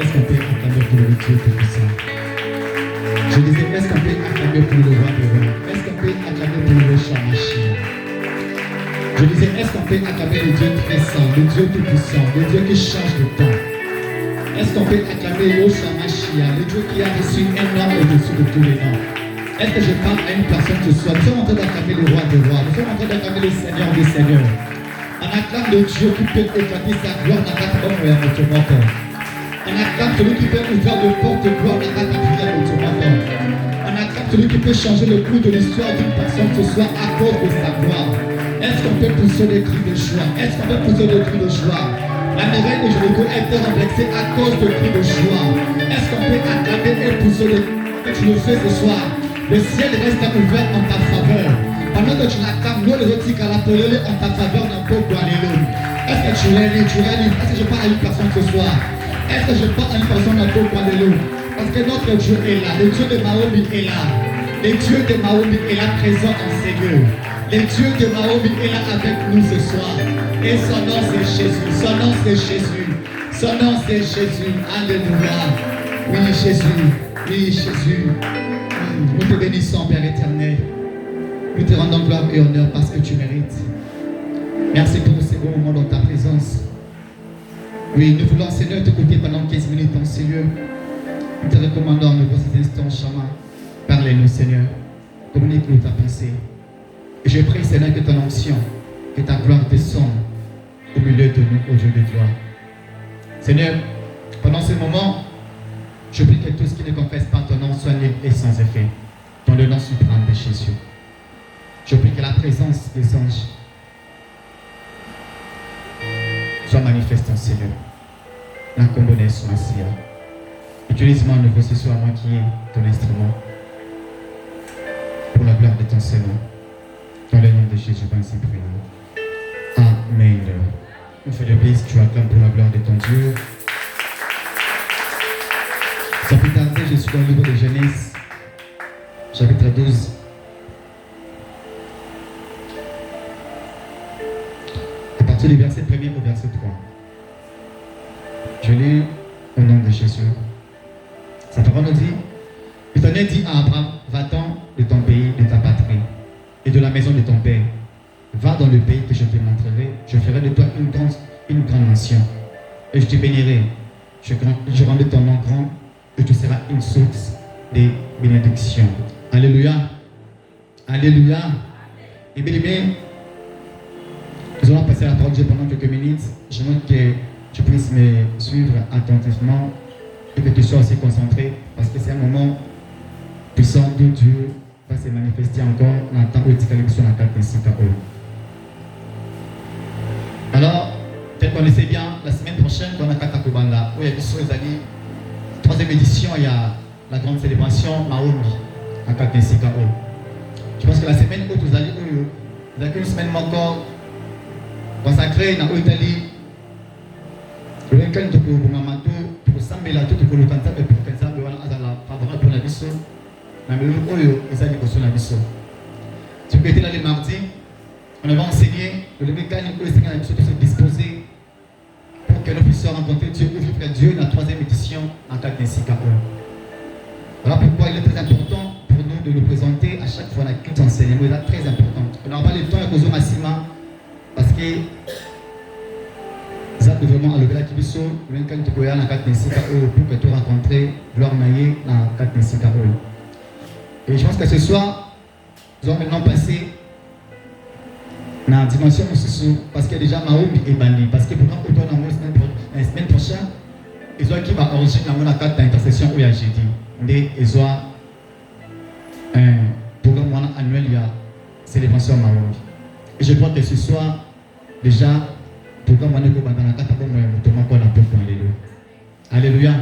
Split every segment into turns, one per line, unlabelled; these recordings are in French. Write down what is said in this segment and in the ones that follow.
est-ce qu'on peut acclamer pour le Dieu Tout-Puissant? Je disais, est-ce qu'on peut acclamer pour le roi des rois? Est-ce qu'on peut acclamer pour le Shamashi? Je disais, est-ce qu'on peut acclamer le Dieu très saint, le Dieu Tout-Puissant, le Dieu qui change de temps? Est-ce qu'on peut acclamer le Shamashi, le Dieu qui a reçu un nom au-dessus de tous les noms? Est-ce que je parle à une personne ce soir? Nous sommes en train d'acclamer le roi des rois, nous sommes en train d'acclamer le Seigneur des seigneurs. On acclame le Dieu qui peut éclater sa gloire dans la tombe et à notre monde. On acclame celui qui peut ouvrir de portes de gloire dans la prière de notre monde. On acclame celui qui peut changer le cours de l'histoire d'une personne ce soir à cause de sa gloire. Est-ce qu'on peut pousser des cris de joie? Est-ce qu'on peut pousser des cris de joie? La merveille de Jéricho a été renversée à cause de cris de joie. Est-ce qu'on peut acclamer et pousser des cris que tu le fais ce soir? Le ciel reste ouvert en ta faveur. Pendant que tu l'acclames, nous le retis qu'à la pelée en ta faveur d'un peu gualélo. Est-ce que tu es libre? Est-ce que je parle à une personne ce soir? Est-ce que je parle à une personne d'un peu gualélo? Parce que notre Dieu est là. Le Dieu de Mahomi est là. Le Dieu de Mahomi est là présent en ces lieux. Le Dieu de Mahomi est là avec nous ce soir. Et son nom c'est Jésus. Son nom c'est Jésus. Son nom c'est Jésus. Alléluia. Oui Jésus. Oui Jésus. Nous te bénissons Père éternel. Nous te rendons gloire et honneur parce que tu mérites. Merci pour ces bons moments dans ta présence. Oui, nous voulons Seigneur t'écouter pendant 15 minutes dans ces lieux. Nous te recommandons en nouveau ces instants, Chama. Parlez-nous Seigneur. Communique-nous ta pensée. Et je prie Seigneur que ton onction, que ta gloire descende au milieu de nous, au Dieu de gloire. Seigneur, pendant ce moment, je prie que tout ce qui ne confesse pas ton nom soit nul et sans effet. Dans le nom suprême de Jésus. Je prie que la présence des anges soit manifeste en ces lieux. La combonne sur ma sire. Utilise-moi à nouveau ce soir, moi qui est ton instrument. Pour la gloire de ton Seigneur. Dans le nom de Jésus, ainsi prions. Amen. Une fois de plus, tu acclames pour la gloire de ton Dieu. Sans plus tarder, je suis dans le livre de Genèse, chapitre 12. À partir du verset 1er au verset 3. Je lis au nom de Jésus. Sa parole nous dit, l'Éternel dit à Abraham, va-t'en de ton pays, de ta patrie, et de la maison de ton père. Va dans le pays que je te montrerai, je ferai de toi une grande nation, et je te bénirai, je rendrai ton nom grand, et tu seras une source de bénédiction. Alléluia. Alléluia. Et bien aimé, nous allons passer à la parole de Dieu pendant quelques minutes. J'aimerais que tu puisses me suivre attentivement et que tu sois aussi concentré parce que c'est un moment puissant où Dieu va se manifester encore dans le temps où tu es sur la carte ainsi qu'à eux. Alors, tel qu'on le sait bien, la semaine prochaine, dans la carte à Kubanda, où il y a des troisième édition, il y a la grande célébration Mahomi en carte ainsi qu'à eux. Je pense que la semaine où vous avez une semaine encore consacrée dans l'Italie. Le week-end pour Mamado, pour Sambela, tout pour le cancer et pour le cancer, favorable pour la mission. Mais le Oyo, ils ont dit la mission. Si vous étiez là le mardi, on va enseigner le week-end où le Seigneur a se disposer pour que nous puissions rencontrer Dieu, ouvrir Dieu dans la troisième édition en cas ainsi qu'à eux. Voilà pourquoi il est très important pour nous de nous présenter à chaque fois la culte enseignement. Il est très important. On n'aura pas le temps à cause de Massima parce que ça peut vraiment enlever la kibiso, le week-end tu peux y aller dans la carte ainsi qu'à eux pour que tu rencontres Gloire Maillé dans la carte ainsi qu'à eux. Et je pense que ce soir, nous allons maintenant passer dans la dimension aussi parce que déjà Mahomi est banni. Parce que pour nous, la semaine prochaine, ils ont qui va enregistrer la carte d'intercession où il y a jeudi. Mais ils ont un programme annuel, il y a célébration Mahomi. Et je crois que ce soir, déjà, programme on est dans la carte Alléluia.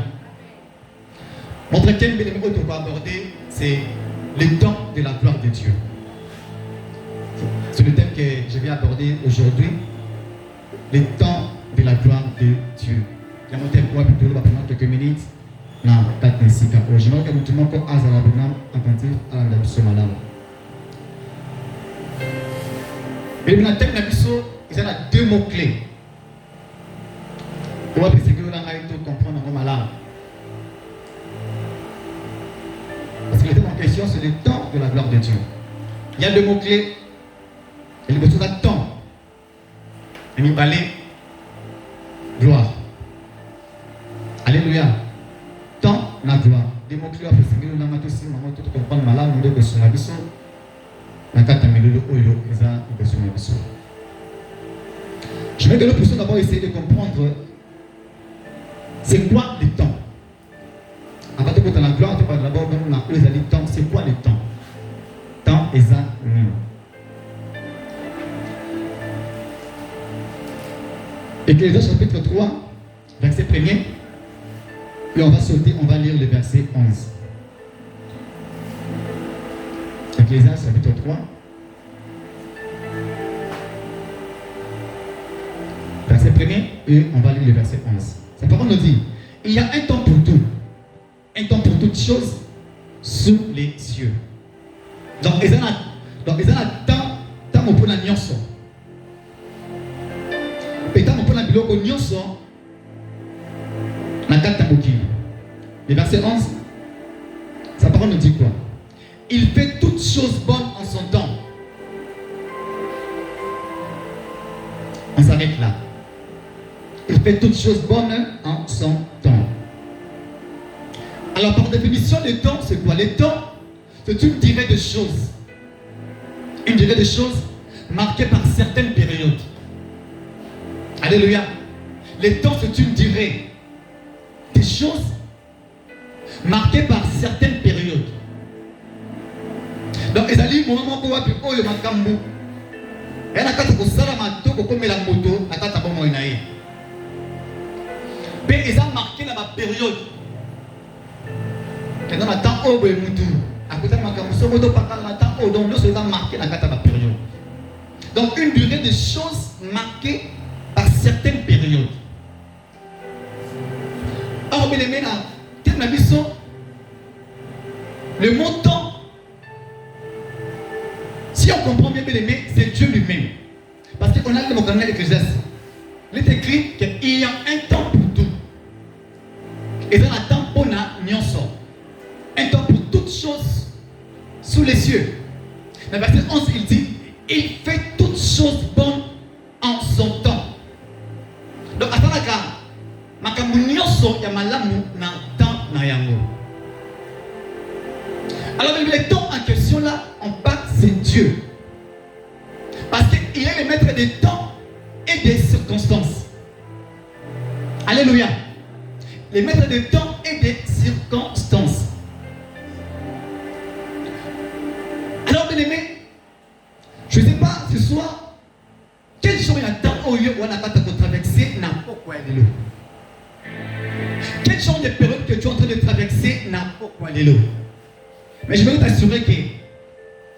Notre thème que nous va aborder, c'est le temps de la gloire de Dieu. C'est le thème que je vais aborder aujourd'hui. Le temps de la gloire de Dieu. Il y a mon thème pour pendant quelques minutes. Non, pas ainsi. J'aimerais que nous tout le monde à la attentif à la mission madame. Mais dans le thème de la mission, il y a deux mots clés. On va essayer de comprendre comment là. question, c'est le temps de la gloire de Dieu. Il y a deux mots-clés. Il y a le besoin de temps. Et il balai, gloire. Alléluia. Temps, la gloire. Des mots-clés, après, c'est que nous avons tous maman, tout comprendre malade, nous devons se laisser. Je vais que nous puissions d'abord essayer de comprendre c'est quoi le temps. Avant de porter la gloire, tu parles d'abord de les temps. C'est quoi le temps? Temps est ça. Ecclésiaste chapitre 3, verset 1er. Et on va sauter, on va lire le verset 11. Ecclésiaste chapitre 3. Verset 1er, et on va lire le verset 11. Sa parole nous dit, il y a un temps pour tout. Un temps pour toutes choses sous les cieux. Donc, il y a un temps pour la nyonso. Et temps pour la biloko nyonso. Le verset 11, sa parole nous dit quoi? Il fait toutes choses bonnes en son temps. On s'arrête là. Il fait toutes choses bonnes en son temps. Alors par définition, le temps, c'est quoi? Le temps, c'est une durée de choses. Une durée de choses marquée par certaines périodes. Alléluia. Le temps, c'est une durée des choses marquées par certaines périodes. Donc, ils allaient au moment où ils ont eu un cambo. Et ils ont marqué la période. Et dans le temps où ils ont marqué la période. Donc, une durée de choses marquées par certaines périodes. Or, le mot temps, si on comprend bien, c'est Dieu lui-même. Parce qu'on a le mot canal Ecclésiaste. Il est écrit qu'il y a un temps pour tout. Et dans un temps pour la nyonso. Un temps pour toutes choses sous les cieux. Dans le verset 11, il dit, il fait toutes choses bonnes en son temps. Donc, à Tanaka, makamu nyonso ya malamu na temps na yango. Alors, le temps en question là, on parle, c'est Dieu. Parce qu'il est le maître des temps et des circonstances. Alléluia. Le maître des temps et des circonstances. Alors, bien aimé, je ne sais pas ce soir, quel jour il y a un temps où on a traversé n'importe quoi de l'eau. Quel genre de période que tu es en train de traverser n'importe quoi de l'eau. Mais je veux t'assurer que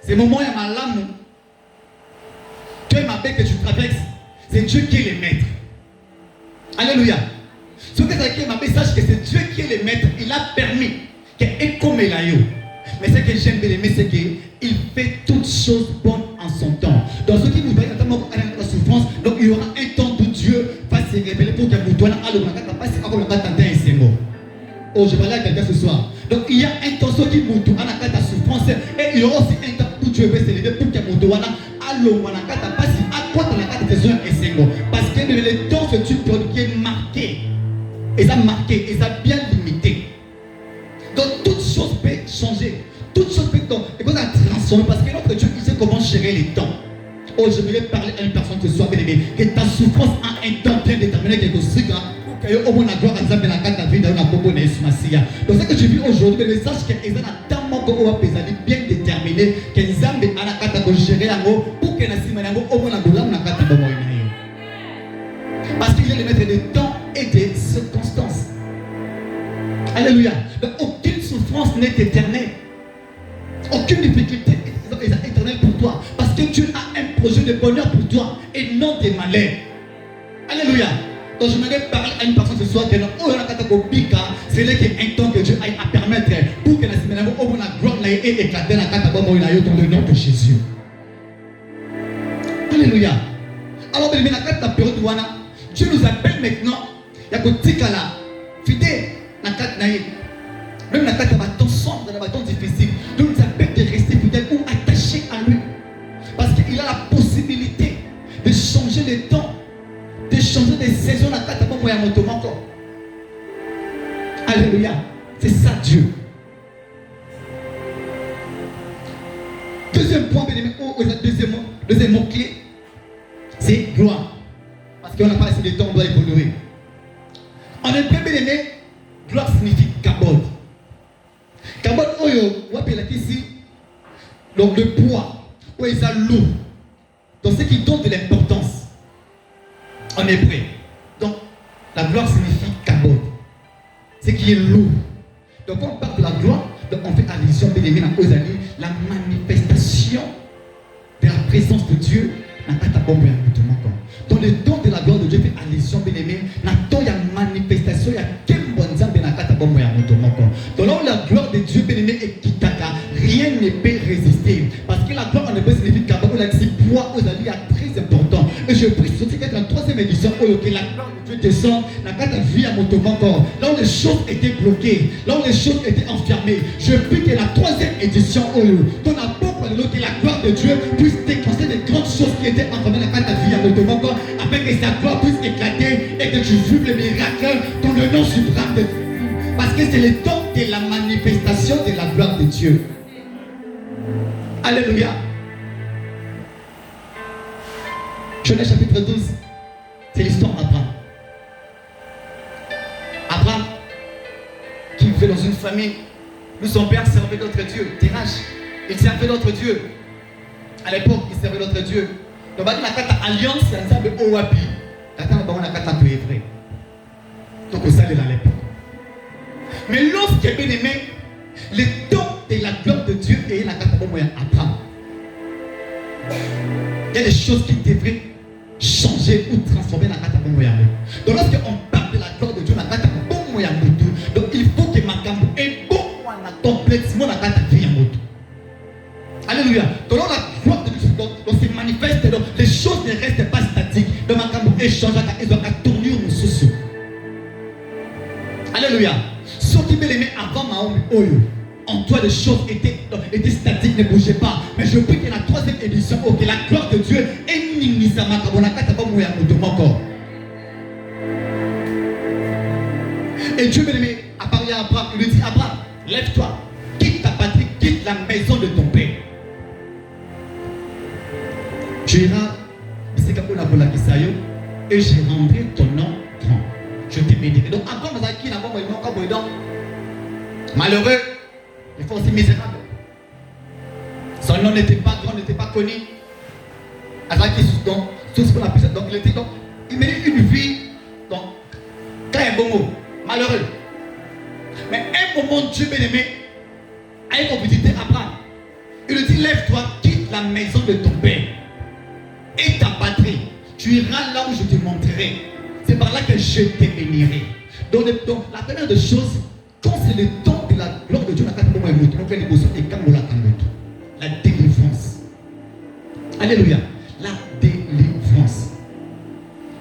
ces moments où il y a ma lame, tu es ma bête que tu traverses, c'est Dieu qui est le maître. Alléluia. Ce que c'est ma message que c'est Dieu qui est le maître, il a permis que comme il a eu. Mais ce que j'aime bien aimer, c'est qu'il fait toutes choses bonnes en son temps. Dans ce qui nous voit notamment la souffrance, donc il y aura un temps où Dieu va se révéler pour que vous donniez à l'homme pas si encore le temps et c'est mot. Oh, je parlais à quelqu'un ce soir. Donc il y a un temps qui vous donne à la souffrance et il y aura aussi un temps où Dieu va se révéler pour que vous donniez à l'homme pas si à quoi dans la carte de et c'est mot. Parce que le temps c'est une période qui est marquée. Et ça marqué, et ça bien limité. Donc toutes choses peuvent changer. Toutes choses peuvent transformer parce que notre Dieu il sait comment gérer les temps. Oh, je voulais parler à une personne ce soir, que ta souffrance a un temps bien déterminé quelque chose. Pour que au moins la gloire à Zambé la carte vie dans la copo de Esmasia. Donc ce que je vis aujourd'hui, le message que ils ont un temps bien déterminé que Zambé a la carte de gérer en haut pour que la simane au moins la gloire la carte de moyen. Parce qu'il est le maître des temps et des circonstances. Alléluia. Donc aucune souffrance n'est éternelle. Aucune difficulté est éternelle pour toi. Parce que Dieu a un projet de bonheur pour toi et non de malheur. Alléluia. Donc je voudrais parler à une personne ce soir que c'est là qu'il y a un temps que Dieu a à permettre pour que la semaine où la gloire ait éclaté dans le nom de Jésus. Alléluia. Alors, la période où Dieu nous appelle maintenant. Il y a que Tikala, fidèle, même la carte de bâton sombre, dans le bâton difficile. Donc, Deuxième point, deuxième mot-clé, c'est gloire. Parce qu'on n'a pas assez de temps, on doit évoluer. En hébreu, bien aimé, gloire signifie kabod. Kabod, on appelle ici, donc le poids, où ils ont lourd. Donc ce qui donne de l'importance en hébreu. Donc la gloire signifie kabod. Ce qui est lourd. Donc quand on parle de la gloire, donc on fait allusion, bien aimé, la manifestation de la présence de Dieu dans le don de la gloire de Dieu fait allusion, bien aimé, il y a manifestation, il y a donc là où la gloire de Dieu, bien aimé, est kitaka, rien ne peut résister. Parce que la gloire en hébreu signifie kabod, c'est poids aux amis très important. Et je prie sur cette troisième édition, que la gloire de Dieu descend, la carte vie à mon corps. Là où les choses étaient bloquées, là où les choses étaient enfermées, je prie que la troisième édition, ton apôtre, que la gloire de Dieu puisse déclencher des grandes choses qui étaient enfermées dans la carte vie à mon corps, afin que sa gloire puisse éclater et que tu vives les miracles dans le nom suprême de Dieu. Parce que c'est le temps de la manifestation de la gloire de Dieu. Alléluia. Genèse chapitre 12, c'est l'histoire d'Abraham. Abraham, qui vivait dans une famille où son père servait d'autres dieux. Terach, il servait d'autres dieux. À l'époque, il servait d'autres dieux. Donc, la carte alliance, c'est un sable Owapi. La carte un peu vrai. Donc, on s'allait à l'époque. Mais lorsqu'il est bien aimé, le temps de la gloire de Dieu et la carte de Abraham. Il y a des choses qui devraient changer ou transformer la carte de Moyamou. Donc lorsqu'on parle de la gloire de Dieu, la carte de Moyamou, donc il faut que ma cambo est bon complètement la carte de Moyamou. Alléluia. Donc là, la gloire de Dieu se manifeste, donc les choses ne restent pas statiques. Donc ma cambo échange, ils ont tourner au sous. Alléluia. Ce qui me l'aimait avant Mahomé Oyo. En toi, les choses étaient statiques, ne bougeaient pas. Mais je prie que la troisième édition, que la gloire de Dieu est nimisama encore. Et Dieu me a parlé à Abraham. Il lui dit, Abraham, lève-toi, quitte ta patrie, quitte la maison de ton père. Tu iras, et je rendrai ton nom grand. Je te bénirai. Donc, Abraham, malheureux, il faut aussi misérable. Son nom n'était pas grand, n'était pas connu. Donc, tout ce qu'on appelle ça. Donc, il mérite une vie. Donc, très bon mot. Malheureux. Mais un moment, Dieu bien-aimé a une visité Abraham. Il lui dit, lève-toi, quitte la maison de ton père et ta patrie. Tu iras là où je te montrerai. C'est par là que je te bénirai. Donc la première des choses, quand c'est le temps de la gloire de Dieu, la délivrance. Alléluia. La délivrance.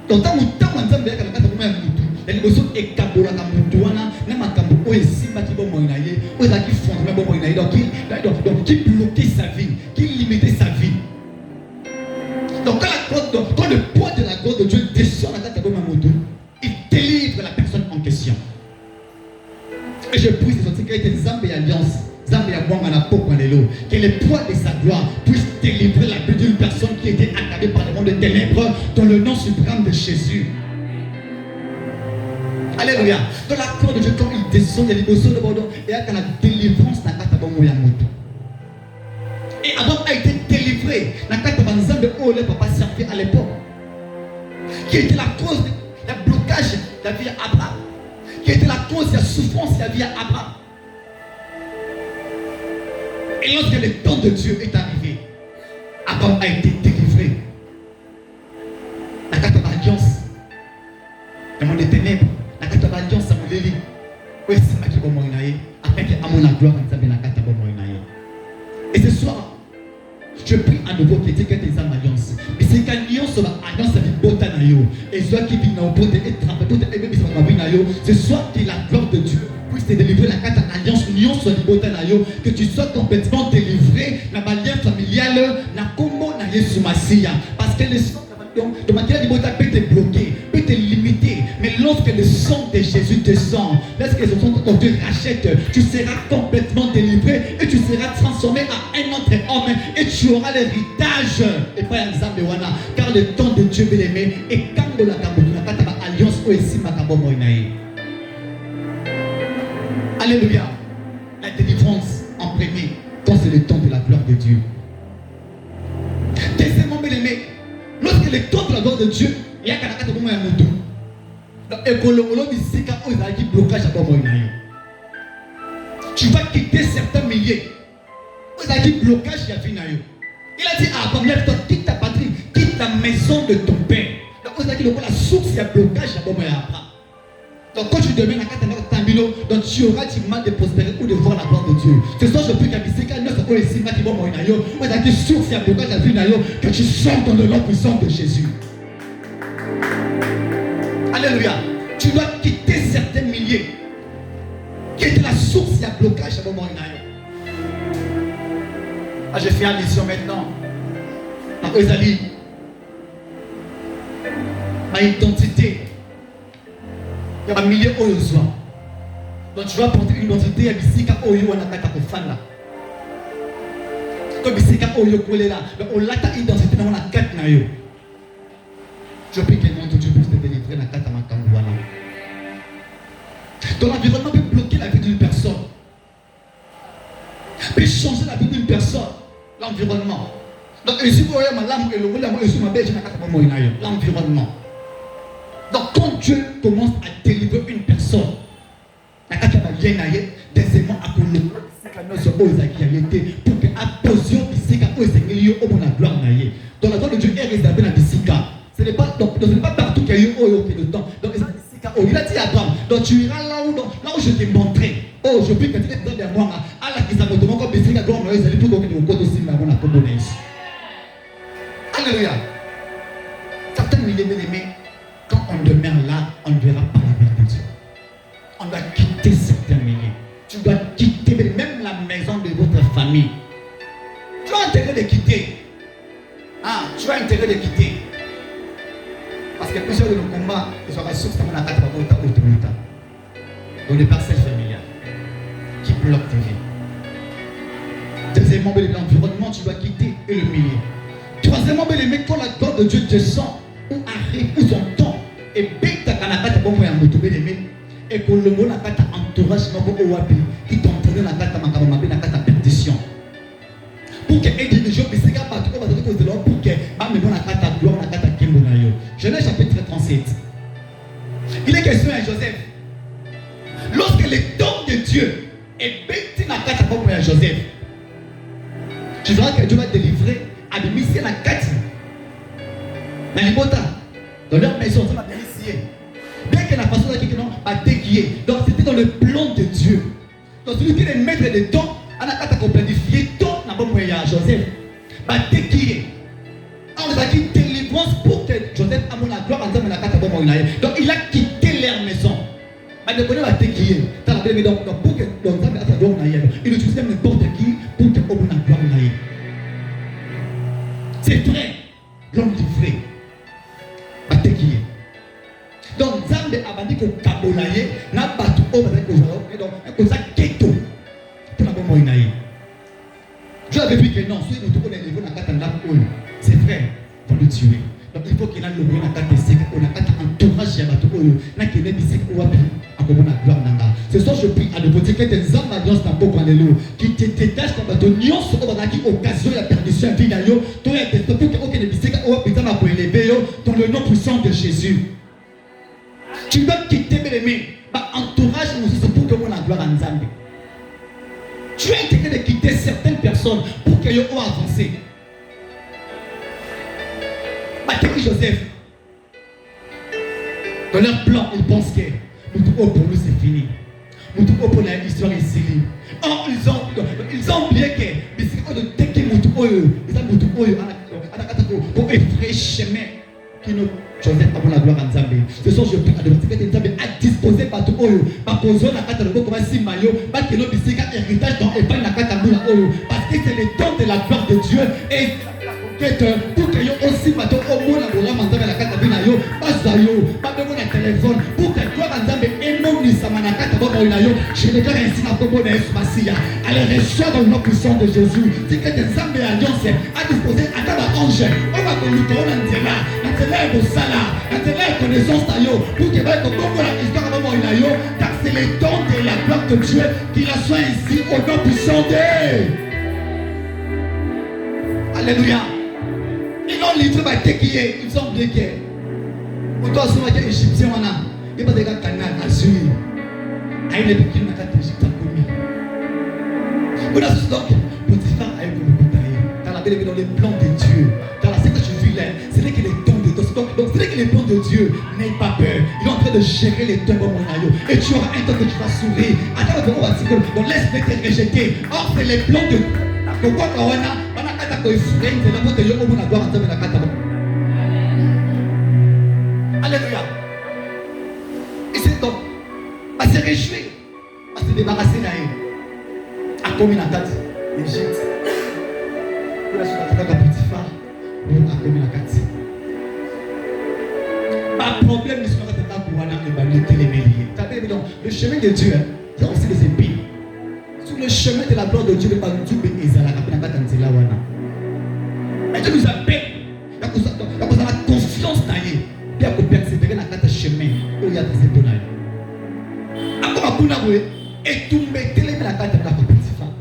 Donc, dans le temps où on a l'émotion est kabola kamutuana, n'a pas kambo ici, ma qui bon moinaye, ou là qui fond, mais bon moinaye, donc qui bloquait sa vie, qui limitait sa vie. Donc quand le poids de la gloire de Dieu descend à la tête de Mamoudou, il délivre la personne en question. Et je prie que ce qui Zambé Alliance, Zambé Abouamana Pokwalelo, que le poids de sa gloire puisse délivrer la vie d'une personne qui était accablée par le monde de ténèbres dans le nom suprême de Jésus. Alléluia. Dans la gloire de Dieu, quand il descend, il y a l'émotion de Bordeaux et il y a la délivrance dans la Katabamoyamoto. Et Abraham a été délivré dans la Katabanzan de où le papa servait à l'époque. Qui était la cause du blocage de la vie à Abraham. Qui était la cause de la souffrance de la vie à Abraham. Et lorsque le temps de Dieu est arrivé, Abraham a été délivré. La Kataballiance, le monde des ténèbres. Et ce soir, je prie à nouveau que tu aies des alliances. Mais c'est qu'alliance sur l'alliance avec Botanayo. Et soit qui vit dans le pot et trempe, tout est bien sur ma vie. Ce soir, que la gloire de Dieu puisse te délivrer la carte alliance, union sur le Botanayo. Que tu sois complètement délivré. La alliance familiale, la combo na Yesu Masia. Parce que le sang de manière de peut te bloquer, peut te limiter. Mais lorsque le sang de Jésus descend, lorsque le sang de Dieu rachète, tu seras complètement délivré et tu seras transformé en un autre homme et tu auras l'héritage. Et pas Wana. Car le temps de Dieu bien aimé et quand la alliance aussi Makabo Moinaï. Alléluia. La délivrance en premier, quand c'est le temps de la gloire de Dieu. Deuxièmement, bien aimé, lorsque le temps de la gloire de Dieu, il y a quelqu'un qui a moto. Et que le blocage à Moinaï. Tu vas quitter certains milliers. Vous avez dit blocage, il y a Finayo. Il a dit à Abraham, quitte ta patrie, quitte ta maison de ton père. Donc vous avez dit la source, il y a blocage à Abraham. Donc quand tu deviens à Tambilo, donc tu auras du mal de prospérer ou de voir la gloire de Dieu. Ce soir, je prie qu'à Bisseka, nous sommes ici, vous avez dit source, il y a blocage à Finayo, que tu sortes dans le nom puissant de Jésus. Alléluia. Tu dois quitter certains milliers. Qui est la source, il y a blocage à Moinayo. Ah, je fais allusion maintenant à Ezali. Ma identité. Il y a un millier Oyozwa. Donc tu vas prendre une identité à Bissika Oyo Anakata Kofana. Comme Bissika Oyo Kolela. On l'a ta identité dans la carte Nayo. Je prie que le nom de Dieu puisse te délivrer dans la carte Makambouana. Donc l'environnement peut bloquer la vie d'une personne. Peut changer la vie d'une personne. L'environnement. Donc, l'environnement. Donc, quand Dieu commence à délivrer une personne, deuxièmement, pour que apposition bisika au Seigneur au la gloire naïe. Dans la gloire de Dieu est réservée dans bisika. Ce n'est pas partout qu'il y a eu au temps. Donc, il a dit à Abraham, donc tu iras là où je t'ai montré. Oh, je prie que tu es dans moi. Allah qui s'est montré comme bisika gloire naïe, c'est tout donc nous aussi mais on a combiné. Alléluia. Certains milliers d'aimés, quand on demeure là, on ne verra pas la gloire de Dieu. On doit quitter certains milliers. Tu dois quitter même la maison de votre famille. Tu as intérêt de quitter. Ah, tu as intérêt de quitter. Parce que plusieurs de nos combats, ils sont ressources comme la carte de l'autorité. Dans les parcelles familiales qui bloquent ta vie. Deuxièmement, l'environnement, tu dois quitter et le milieu. Troisièmement, quand la gloire de Dieu descend ou arrive ou son temps et bêta kanakata bon moyen motobe les mains et que le mot nakata entourage moko owapi qui t'entraîne nakata makabamabe nakata perdition. Pour que aider les gens bisika pas tout va dire que pour que ba me nakata gloire nakata kimbo na yo. Genèse chapitre 37. Il est question à Joseph. Lorsque le don de Dieu est bêti nakata bon moyen Joseph. Tu verras que Dieu va délivrer à des missions à 4. Dans leur maison, ça m'a délicié. Bien que la façon dont quelqu'un a déguillé. Donc c'était dans le plan de Dieu. Donc celui qui est maître de don, on a qu'à planifier don n'a pas moyen à Joseph. A déguillé. On a dit délivrance pour que Joseph a mon gloire en disant donc il a quitté leur maison. Mais le bonheur a déguillé. Donc pour que il utilise n'importe qui pour que on a gloire. C'est vrai, l'homme dit vrai. Atekiye. Donc, Zambe a dit que Kabolaye n'a pas tout au donc, comme ça, Keto. Pour la bonne moïnaï. Dieu avait dit que non, si nous trouvons les niveaux dans la carte, c'est vrai, il faut le tuer. Donc, il faut qu'il y ait le bon dans la carte, on a un entourage à la tour, n'a qu'il y ait des bisques ou à ce soir, je prie à nouveau que tes âmes alliances n'ont pas qui te détachent comme ton nion sur l'occasion de la perdition à Vinayo, toi et tes pour que les bisques ou à Pétama pour élever dans le nom puissant de Jésus. Tu dois quitter mes amis, entourage nous aussi pour que mon gloire en Zambie. Tu as intérêt de quitter certaines personnes pour qu'elles aient avancé. Joseph, dans leur plan, ils pensent que pour nous c'est fini. Pour l'histoire est finie. Or, ils ont oublié que c'est de teker pour effrayer chemin qui nous Joseph a la gloire en Zambie. Ce soir, je prie à demander que Zambie a disposé par tout oyo, par poser la carte de l'eau comme un simayo, parce que nous bisika héritage dans et pas la carte à oyo, parce que c'est le temps de la gloire de Dieu et pour que nous aussi bateau au monde la gloire en Zambie la carte à pas de mon téléphone, pour que toi, Nzambe, et non, ni Samanaka, je déclare ainsi ma commune Esmasia. Allez, reçois dans le nom puissant de Jésus. C'est que des Nzambe Alliance a disposé à ta ange. On va communiquer en Antela, Antela de Sala, Antela connaissance taillot, pour que va être comme la histoire de mon Ilayo, car c'est le don de la gloire de Dieu qui la soit ici au nom puissant de. Alléluia. Ils l'ont livré par Tekiye, ils ont bloqué. Autant ce matin, Égyptien, on a. Il n'y a pas de canal à suivre. Il y a des qui n'ont pas d'Égypte à commis. Vous avez donc, Potiphar a eu le bouteille. Dans la belle dans les plans de Dieu. Dans la secte que je vis là, c'est là que les dons de Dieu. Donc, c'est là que les plans de Dieu n'aient pas peur. Il est en train de gérer les dons comme mon aïe. Et tu auras un temps que tu vas sourire. Attends, on va dire que donc laisse-les te rejeter. Or, c'est les plans de Dieu. Pourquoi on a alléluia. Et c'est donc, à se réjouir, à se débarrasser d'elle. À commis la date, Égypte. Pour la suite, à faire un petit phare, à commis la date. Pas problème, ne sera pas pour aller et les méliers. Tu as vu, donc, le chemin de Dieu, il y a aussi des épines. Sur le chemin de la gloire de Dieu, le pas du tout bénézala, la la wana. Mais Dieu nous appelle, il y a la confiance dans lui, bien que persévérer dans notre chemin, il y a des épaules. Encore un peu et tout mettez les la carte de la petite femme.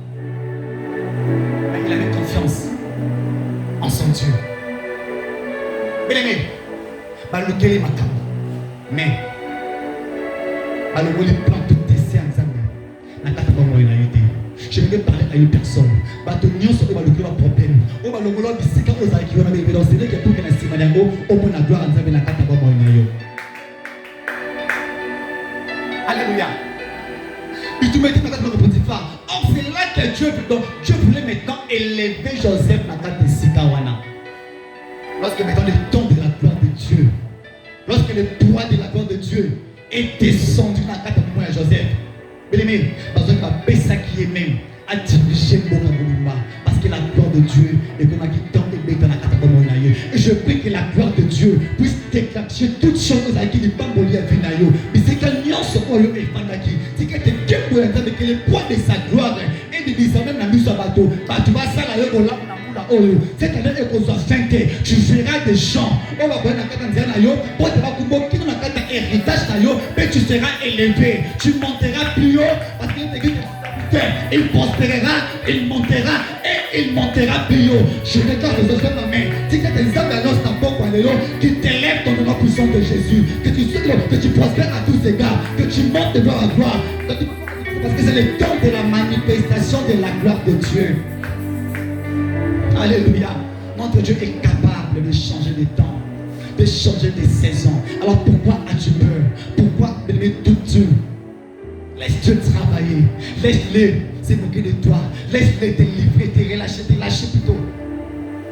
Il avait confiance en son Dieu. Mais les mecs, le guérir ma carte. Mais, le plan de tester ensemble. La carte de moi, il a été. Je vais parler à une personne. Batonion sur le problème. On va le vouloir ici quand vous avez qui vont arriver dans ce que tout est ainsi madame au moins la gloire en la carte de moi. Alléluia. Et tu me dis maintenant le petit phare. Or c'est là que Dieu voulait maintenant élever Joseph dans la carte de Sikawana. Lorsque maintenant le temps de la gloire de Dieu, lorsque le poids de la gloire de Dieu est descendu dans la carte de moi Joseph. Bien-aimé, parce que ma ça qui est même à diriger mon amour parce que la gloire de Dieu est comme un temps et dans la catégorie. Et je prie que la gloire de Dieu puisse déclencher toutes choses à qui les bamboliers à Vinayo. Mais c'est qu'un nuance au lieu et Fandaki. C'est que le poids de sa gloire et de dire même la mise à bateau. Tu vas ça là, cette année, tu verras des gens. On va voir un héritage, mais tu seras élevé. Tu monteras plus haut parce qu'il il prospérera, il montera et il montera plus haut. Je déclare que ce soit ma main. Si tu as des hommes d'annonce dans ton coin, qui t'élèvent dans le nom puissant de Jésus, que tu prospères à tous égards, que tu montes de gloire à gloire. Parce que c'est le temps de la manifestation de la gloire de Dieu. Alléluia. Notre Dieu est capable de changer les temps, de changer des saisons. Alors pourquoi as-tu peur? Pourquoi aimer tout Dieu? Laisse Dieu travailler. Laisse-le se moquer de toi. Laisse-le te livrer, te lâcher plutôt.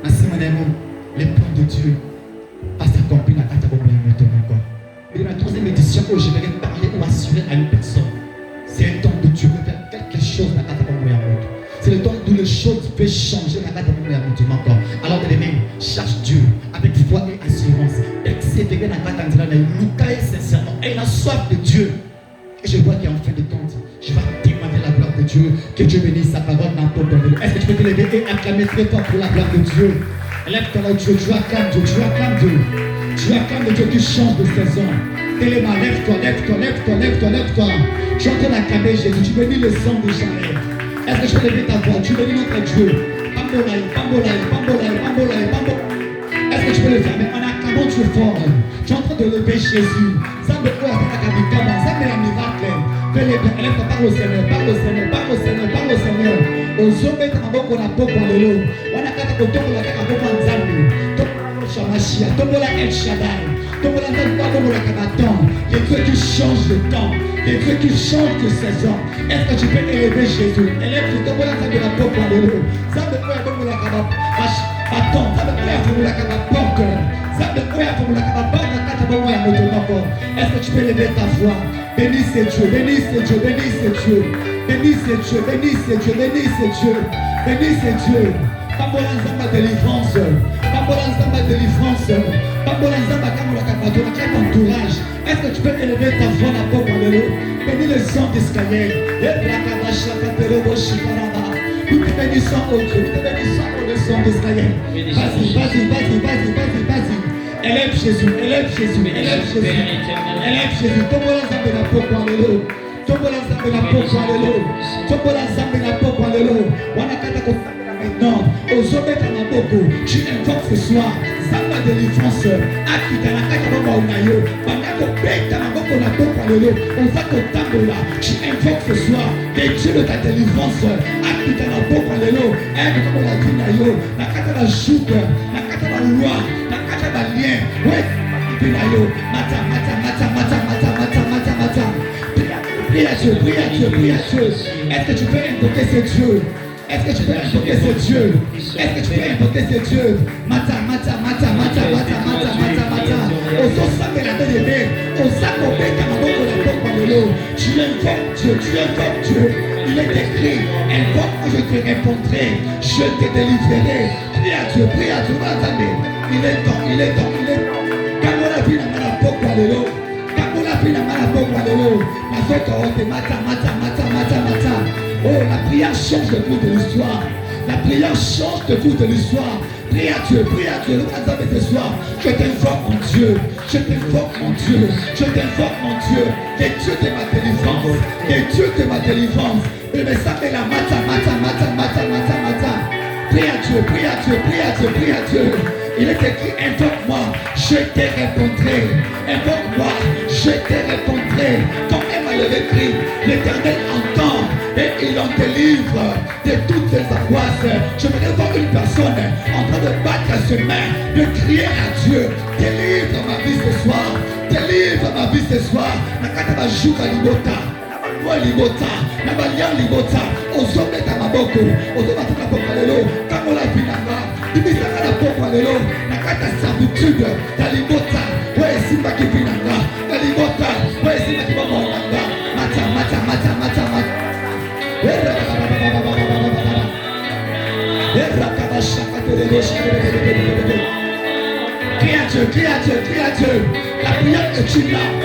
Ainsi, mon amour, les plans de Dieu va s'accomplir dans la catégorie maintenant. Et dans la troisième édition, où je vais parler ou assurer à une personne, c'est un temps où Dieu veut faire quelque chose dans la catégorie maintenant. C'est le temps où les choses peuvent changer dans la catégorie maintenant. Alors, les mains, cherche Dieu avec foi et assurance. Persévérer dans la catégorie maintenant. Sincèrement, et la soif de Dieu. Et je vois qu'il y a en fin de compte, je vais demander la gloire de Dieu, que Dieu bénisse sa parole dans ton peuple. Est-ce que tu peux te lever et acclamer très fort pour la gloire de Dieu? Lève-toi là, Dieu, tu acclames Dieu, tu acclames Dieu. Tu acclames Dieu qui change de saison. Téléma, lève-toi, lève-toi, lève-toi, lève-toi, lève-toi. Tu es en train d'acclamer Jésus, tu bénis le sang de Jaël. Est-ce que je peux lever ta voix? Tu bénis notre Dieu. Bambolaï, bambolaï, bambolaï, bambolaï, bambolaï. Est-ce que tu peux le faire? Mais en acclamant Dieu fort. Tu es en train de lever Jésus. Ça me fait un miracle. Fais-le, parle au Seigneur, parle au Seigneur, parle au Seigneur, parle au Seigneur. Aux hommes, on a beaucoup de l'eau. On a qu'à beaucoup de Zambi. Shamashia, Tomola El Shaddai, Tomola Tomola Kabaton, les dieux qui changent de temps, les dieux qui changent de saison. Est-ce que tu peux élever Jésus? Élève Tomola Tomola Kabaton, ça me fait Tomola Kabaton, ça me fait Tomola Kabaton, ça me fait Tomola Kabaton. Est-ce que tu peux élever ta voix? Bénissez Dieu, bénissez Dieu, bénissez Dieu, bénissez Dieu, bénissez Dieu, bénissez Dieu, bénissez Dieu. Pas pour la délivrance. Pambola Nzamba délivrance. Pambola Nzamba Kamolaka Bato, dans ton entourage. Est-ce que tu peux élever ta voix à Pop Alléluia? Bénis le sang d'Israël. Et Blakabasha Kapelobo Shikaraba. Nous te bénissons au Dieu. Nous te bénissons au sang d'Israël. Vas-y, vas-y, vas-y, vas-y, vas-y, vas-y. Élève Jésus, élève Jésus, élève Jésus. Élève Jésus. Tombola Nzamba na Pop Alléluia. Tombola Nzamba na Pop Alléluia. Tombola Nzamba na Pop Alléluia. Wanakata ko maintenant, aux hommes à Maboko, tu invoques ce soir, Zamba délivrance, Akita la Kakaba Unayo, Banako Beta Maboko na Boko Lolo, on va au Tambola, tu invoques ce soir, les dieux de ta délivrance, Akita la Boko Lolo, aide comme la Dinayo, la Kata la Joute, la Kata la Loi, la Kata la Lien, ouais, Dinayo, Mata, Mata, Mata, Mata, Mata, Mata, Mata, Mata, prie à Dieu, prie à Dieu, prie à Dieu, est-ce que tu peux invoquer ce Dieu? Est-ce que tu peux invoquer ce Dieu? Est-ce que tu peux invoquer ce Dieu? Mata, mata, mata, mata, mata, mata, mata, mata. Aux ossames la belle, aux sacs ta maboko la porte de l'eau. Tu invoques Dieu, tu invoques Dieu. Il est écrit, invoque, je te répondrai, je te délivrerai. Prie à Dieu, attendez. Il est temps, il est temps, il est temps. Kamola pina mala porte de l'eau. Kamola pina mala porte de l'eau. Ma soeur, mata, mata, mata, mata, mata. Oh, la prière change le cours de l'histoire. La prière change le cours de l'histoire. Prie à Dieu, prie à Dieu. Ce soir, je t'invoque mon Dieu. Je t'invoque mon Dieu. Je t'invoque mon Dieu. Les dieux de ma délivrance. Les dieux de ma délivrance. Et mais ça fait la mata, mata, mata, mata, mata, mata. Prie à Dieu, prie à Dieu, prie à Dieu, prie à Dieu. Il est écrit, invoque-moi, je te répondrai. Invoque-moi, je te répondrai. Comme elle m'a écrit, l'Éternel entend et il en délivre de toutes les angoisses. Je voudrais voir une personne en train de battre ses mains, de crier à Dieu, délivre ma vie ce soir, délivre ma vie ce soir. Nakata bajuka libota, nabalwa libota, nabalia libota, ozombe tamaboko, ozomba tamaboko lelo, kamola vinanga, dibisaka na poko lelo, nakata servitude, talibota, ouais simba ki vinanga, talibota, ouais simba ki bamonanga, mata, mata, mata, mata, mata. Crie à Dieu, crie à Dieu, crie à Dieu. La prière est une arme.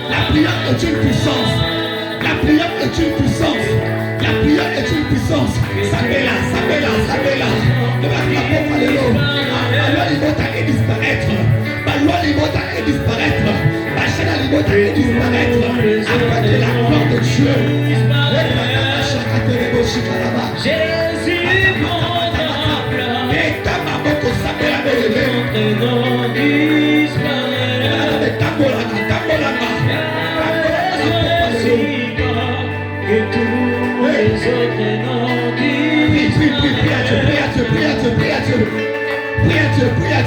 La prière est une puissance. La prière est une puissance. La prière est une puissance. Sabella, Sabella, Sabella. Ne va pas pour aller l'eau. La loi libota est disparaître. La loi libota est disparaître. La chaîne à libota est disparaître. Afin que la gloire de Dieu. Jésus, mon âme, et ta maman qu'on s'appelle à bébé.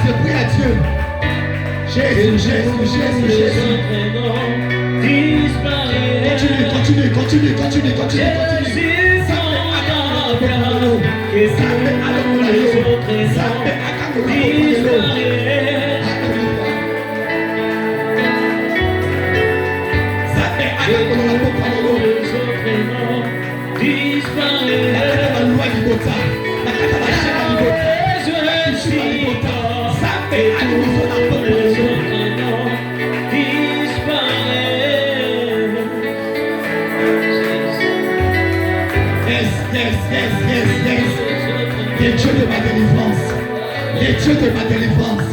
Prie à Dieu. Jésus, Jésus, Jésus, Jésus. Continue, continue, continue, continue, continue. Les dieux de ma délivrance, les dieux de ma délivrance,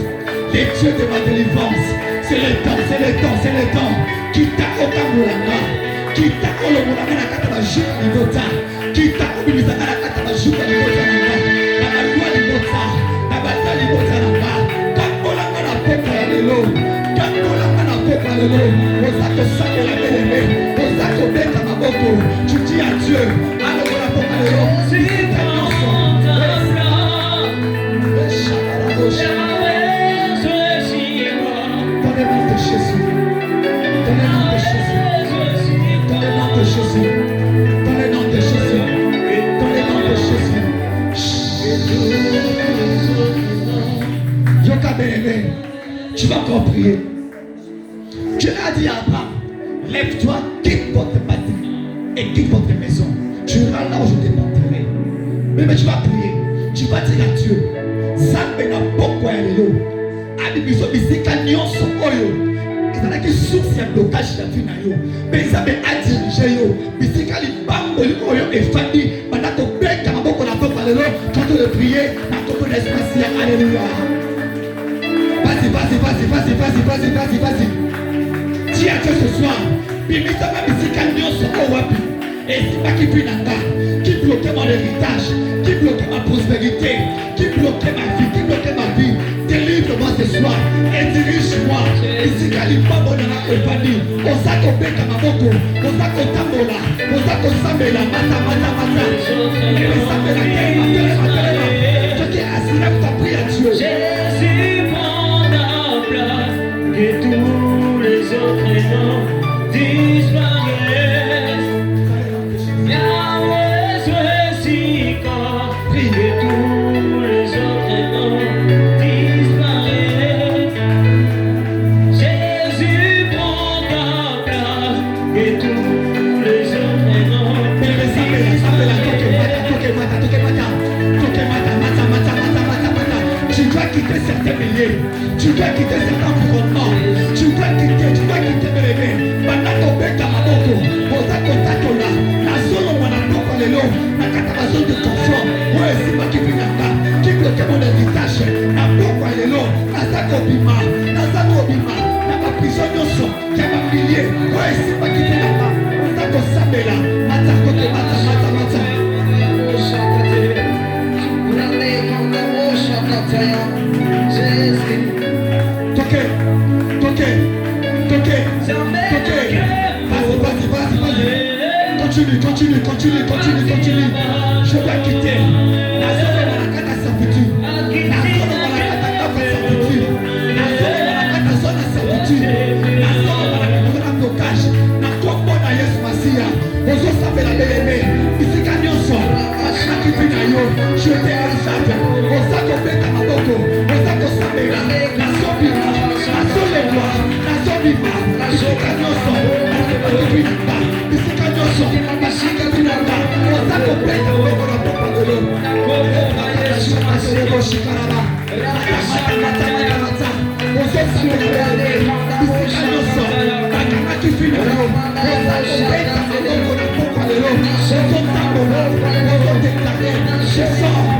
les dieux de ma délivrance, c'est le temps, c'est le temps, c'est le temps. Kita okamulanga, kita olomulanga na kata bajuka libota, kita obilizanga na kata bajuka libota nanga, na balwa libota, na balwa libota nanga, kambolanga na poka ya lelo, kambolanga na poka ya lelo, ozako sakela belebe, ozako beta maboko, tu dis à Dieu, alors la poka ya lelo, c'est ta nyonso. Dans le nom de Jésus, dans le nom de Jésus, dans le nom de Jésus, dans le nom de Jésus, dans le nom de Jésus. Yoka Bénéné, tu vas encore prier. Dieu a dit à Abraham, lève-toi, quitte votre patrie et quitte votre maison. Tu iras là où je t'ai montré. Mais tu vas prier, tu vas dire à Dieu. Zambe na poko ya lelo. Abi biso bisika nyonso oyo. Ezalaki source ya blocage na vie na yo. Mais Zambe a dirigé yo. Bisika libamboli oyo efandi. Banda kobeka maboko na poko ya lelo. Quand on le prier, na kombo na espace ya alléluia. Vas-y. Dis à Dieu ce soir. Bimisa ma bisika nyonso owapi. Et c'est pas qui pinanga, qui bloquait mon héritage, qui bloquait ma prospérité, qui bloquait ma vie, délivre-moi ce soir et dirige-moi. Ici, Kalipa Bonana Opani, Osako Beka Maboko, Osako Tambola, Osako Samela, Mata. Ce qui est assis là, tu as pris à Dieu.
Jésus prend la place et tous les autres noms disparaissent. Yahweh soit si compris et tous les autres noms disparaissent. Jésus prend ta place et tous les autres noms
Tu dois quitter certains milieux, tu dois quitter cet environnement, tu dois quitter mes bébés. Banato beka maboko, boza kontato la, na solo mwana poko lelo, na kata ma zone de confort. Ouais, c'est pas qui binanga, qui bloque mon héritage, na poko lelo, na zako bima, na ma prison yoso, kia ma pilier. Ouais, c'est pas qui binanga, boza sabela, mata. Continue. Je dois quitter. La zone de la servitude. La zone de la servitude. La zone de la servitude. La zone de la blocage. La combo na Yesu Masia. Ozo sabela bébé. Ici kanyoso. Ashaki pinayo. Je t'exalte. Osako beta maboko. Osako sabela. La sobima. La solewa. La sobima. Ici kanyoso. Ici kanyoso. Ashika pinanga. Osako beta maboko na popa lolo. Asirebo shikaraba. Mata. Ozo sabela bébé. Ici kanyoso. Bakamaki pinayo. Osako beta maboko na popa lolo. Ozo tambola. Ozo déclaré. Je sors.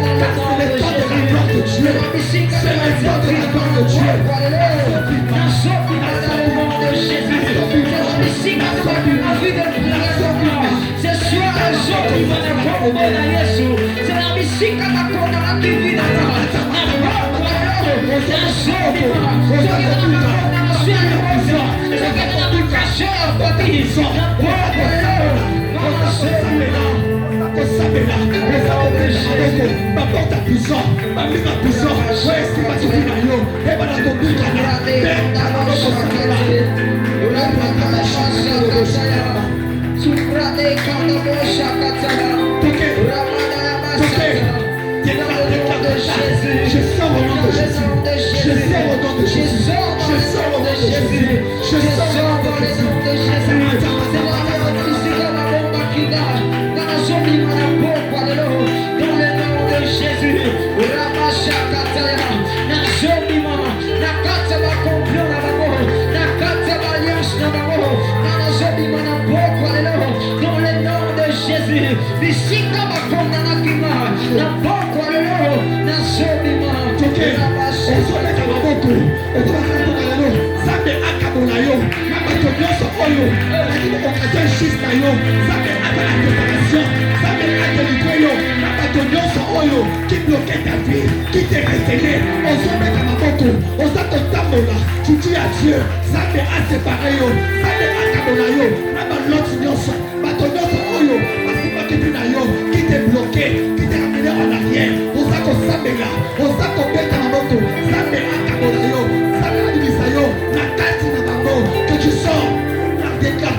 C'est le temps de la gloire de Dieu. C'est le temps de la gloire de Dieu. Ma porte à puissant, ma vie à puissant. Ouais, c'est pas tout bien. Et ma la compris je sors au nom de Jésus. Je sors au nom de Jésus. Je sors au nom de Jésus. Je sors au nom de Jésus. Qui bloquait ta vie, qui t'est retenu, on se met à ma moto, on s'attend là, tu dis à Dieu, ça me a séparé, ça me a cabonayo, l'autre nyonso, qui t'est bloqué, qui t'est ramené en arrière, on s'attend là, on s'attend à ma moto, ça me a cabonayo, ça me a divisayo, la carte de ma moto, que tu sors, déclare.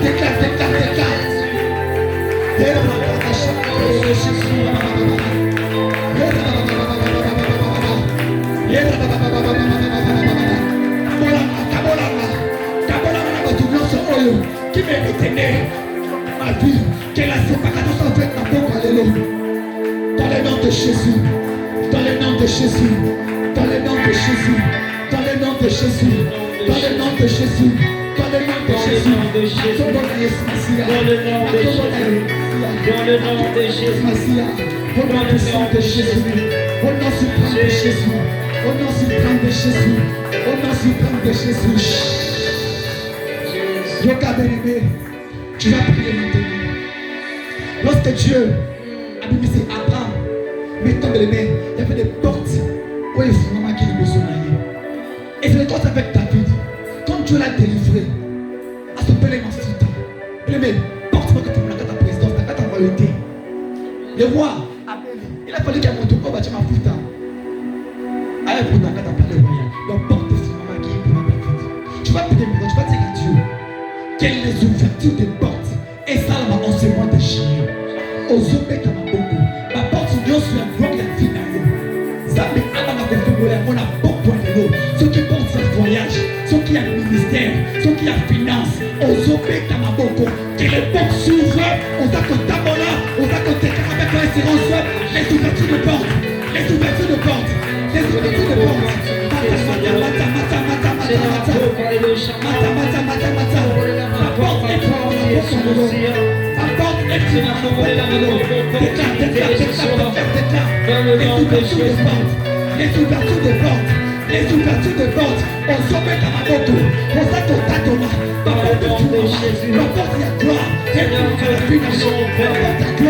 le nom de Jésus. Dans le nom de Jésus. Dans le nom de Jésus.
Dans le nom de Jésus. Dans le nom de Jésus.
Au nom puissant de Jésus. Au nom suprême de Jésus. Au nom suprême de Jésus. Au nom suprême de Jésus. Yoka bien-aimé, tu vas prier maintenant. Lorsque Dieu a mis ses Abraham, mettant les mains, il y avait des portes où il faut maman qui est besoin d'aller. Et c'est le cas avec David. Quand Dieu l'a délivré, à ce bel instant, bien-aimé, porte-moi que tu me l'as ta présidence, ta carte en royauté. Le roi, il a fallu qu'il y ait mon tour, bah tu m'as foutu. Allez, pour ta carte à parler royal. Donc porte sur maman qui est pour ma David. Tu vas prier maintenant, tu vas dire à Dieu. Quelles les ouvertures des portes et ça m'a enseignement de chien aux obéis à ma beaucoup ma porte sur sur la gloire de la vie ça me a confirmé mon apporte point de l'eau ceux qui portent ce voyage ceux qui ont ministère ceux qui ont finance aux obéis à ma beaucoup que les portes s'ouvrent on a que tabola on a que tes avec l'espérance les ouvertures de portes les ouvertures de portes les ouvertures de portes les ouvertures de portes, les ouvertures de portes, on s'ouvre à ma moto, on s'attend à ton nom, la porte de Jésus, la porte de la gloire, la porte de la